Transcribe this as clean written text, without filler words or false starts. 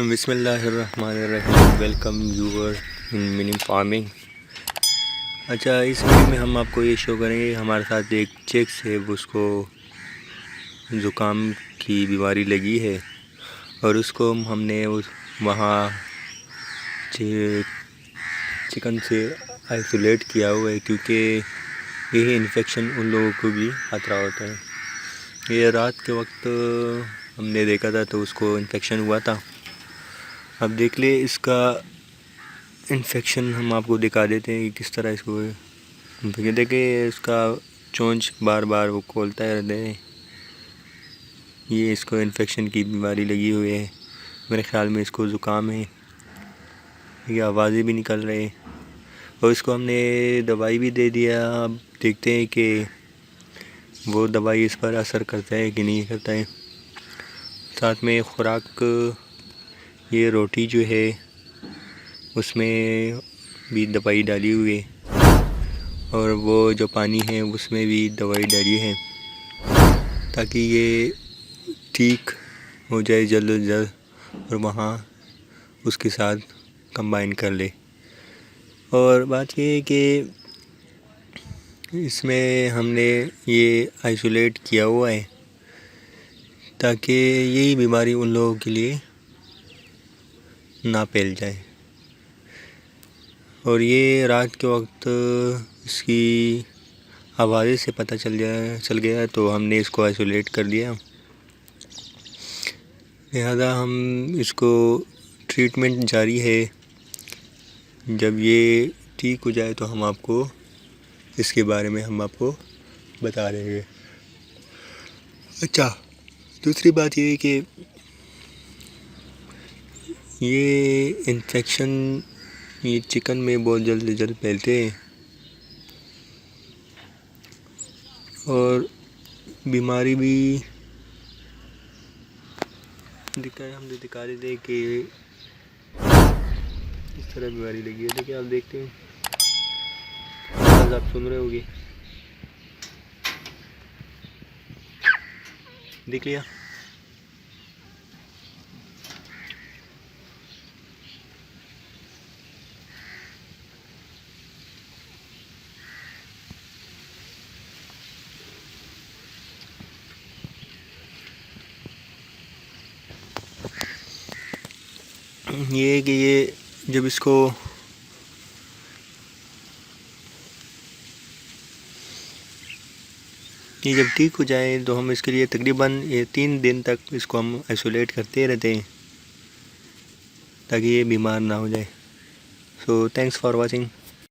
बिस्मिल्लाहिर्रहमानिर्रहीम। Welcome your in mini farming. अच्छा, इस वीडियो में हम आपको ये शो करेंगे, हमारे साथ एक चिक्स है, उसको ज़ुकाम की बीमारी लगी है और उसको हमने वहाँ चिकन से आइसोलेट किया हुआ है, क्योंकि यही इन्फेक्शन उन लोगों को भी खतरा होता है। ये रात के वक्त हमने देखा था तो उसको इन्फेक्शन हुआ था। अब देख ले, इसका इन्फेक्शन हम आपको दिखा देते हैं कि किस तरह इसको देखिए, इसका चोंच बार बार वो खोलता है रहता है। ये इसको इन्फेक्शन की बीमारी लगी हुई है। मेरे ख़्याल में इसको ज़ुकाम है, ये आवाज़ें भी निकल रहे हैं और इसको हमने दवाई भी दे दिया। अब देखते हैं कि वो दवाई इस पर असर करता है कि नहीं करता है। साथ में खुराक, ये रोटी जो है उसमें भी दवाई डाली हुई है और वो जो पानी है उसमें भी दवाई डाली है, ताकि ये ठीक हो जाए जल्द से जल्द और वहाँ उसके साथ कंबाइन कर ले। और बात ये है कि इसमें हमने ये आइसोलेट किया हुआ है ताकि यही बीमारी उन लोगों के लिए ना फैल जाए। और ये रात के वक्त इसकी आवाज़ से पता चल गया तो हमने इसको आइसोलेट कर दिया। लिहाजा हम इसको ट्रीटमेंट जारी है, जब ये ठीक हो जाए तो हम आपको इसके बारे में हम आपको बता देंगे। अच्छा, दूसरी बात ये है कि ये इन्फेक्शन ये चिकन में बहुत जल्द से जल्द फैलते हैं और बीमारी भी हमने दिखा देते हैं कि इस तरह बीमारी लगी है। देखिए, आप देखते हैं, आवाज़ आप सुन रहे होंगे, देख लिया। ये कि ये जब इसको ये जब ठीक हो जाए तो हम इसके लिए तकरीबन ये 3 दिन तक इसको हम आइसोलेट करते रहते हैं ताकि ये बीमार ना हो जाए। So thanks for watching.